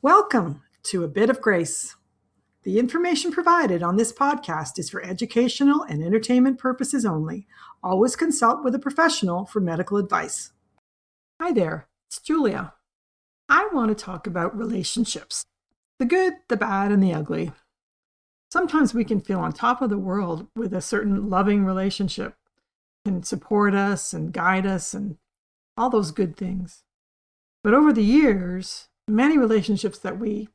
Welcome to A Bit of Grace. The information provided on this podcast is for educational and entertainment purposes only. Always consult with a professional for medical advice. Hi there, it's Julia. I want to talk about relationships, the good, the bad, and the ugly. Sometimes we can feel on top of the world with a certain loving relationship, can support us and guide us and all those good things. But over the years, many relationships that we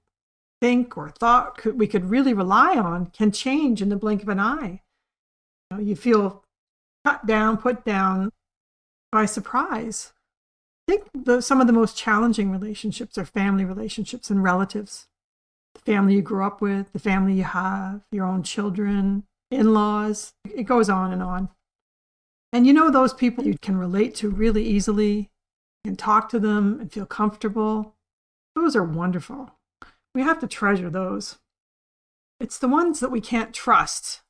think or thought we could really rely on can change in the blink of an eye. You feel cut down, put down by surprise. I think some of the most challenging relationships are family relationships and relatives. The family you grew up with, the family you have, your own children, in-laws. It goes on and on. And those people you can relate to really easily, you can talk to them and feel comfortable. Those are wonderful. We have to treasure those. It's the ones that we can't trust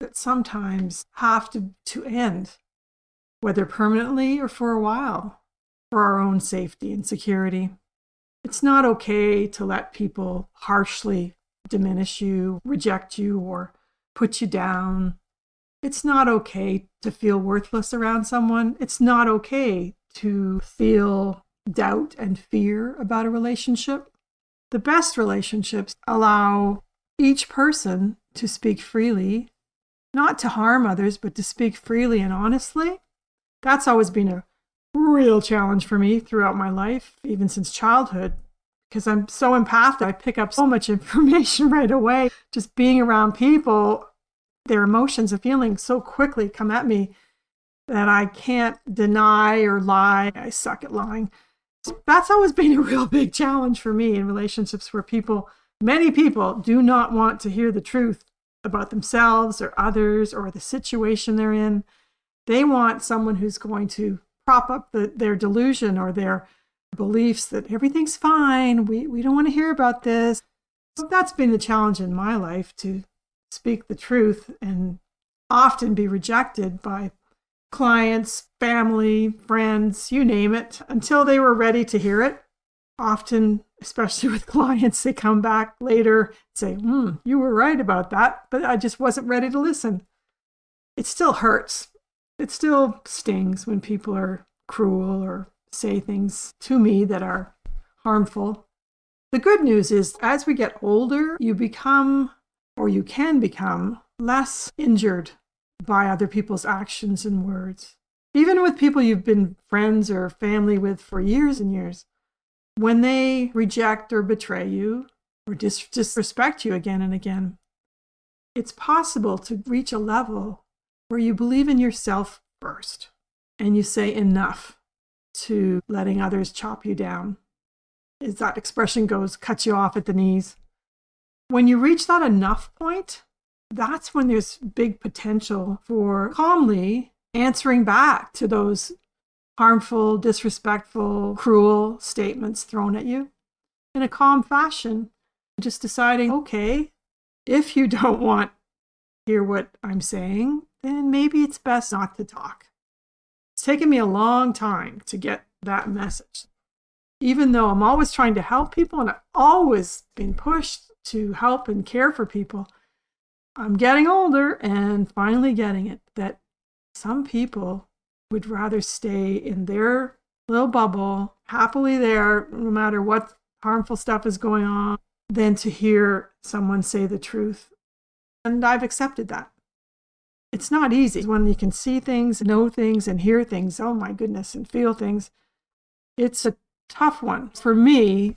that sometimes have to end, whether permanently or for a while, for our own safety and security. It's not okay to let people harshly diminish you, reject you, or put you down. It's not okay to feel worthless around someone. It's not okay to feel doubt and fear about a relationship. The best relationships allow each person to speak freely, not to harm others, but to speak freely and honestly. That's always been a real challenge for me throughout my life, even since childhood, because I'm so empathic. I pick up so much information right away. Just being around people, their emotions and feelings so quickly come at me that I can't deny or lie. I suck at lying. That's always been a real big challenge for me in relationships where many people do not want to hear the truth about themselves or others or the situation they're in. They want someone who's going to prop up their delusion or their beliefs that everything's fine. We don't want to hear about this. So that's been the challenge in my life, to speak the truth and often be rejected by clients, family, friends, you name it, until they were ready to hear it. Often, especially with clients, they come back later and say, you were right about that, but I just wasn't ready to listen. It still hurts. It still stings when people are cruel or say things to me that are harmful. The good news is, as we get older, you can become less injured by other people's actions and words. Even with people you've been friends or family with for years and years, when they reject or betray you or disrespect you again and again, it's possible to reach a level where you believe in yourself first and you say enough to letting others chop you down. As that expression goes, cut you off at the knees. When you reach that enough point, that's when there's big potential for calmly answering back to those harmful, disrespectful, cruel statements thrown at you in a calm fashion. Just deciding, okay, if you don't want to hear what I'm saying, then maybe it's best not to talk. It's taken me a long time to get that message. Even though I'm always trying to help people and I've always been pushed to help and care for people, I'm getting older and finally getting it that some people would rather stay in their little bubble, happily there, no matter what harmful stuff is going on, than to hear someone say the truth. And I've accepted that. It's not easy when you can see things, know things, and hear things, oh my goodness, and feel things. It's a tough one. For me,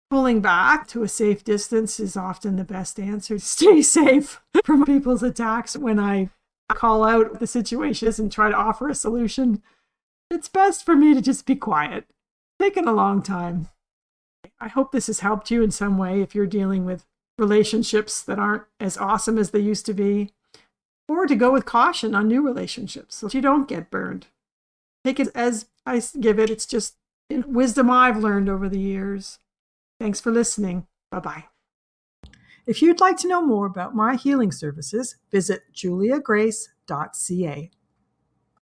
pulling back to a safe distance is often the best answer to stay safe from people's attacks. When I call out the situation and try to offer a solution, it's best for me to just be quiet. It's taken a long time. I hope this has helped you in some way if you're dealing with relationships that aren't as awesome as they used to be, or to go with caution on new relationships so you don't get burned. Take it as I give it. It's just wisdom I've learned over the years. Thanks for listening. Bye-bye. If you'd like to know more about my healing services, visit juliagrace.ca.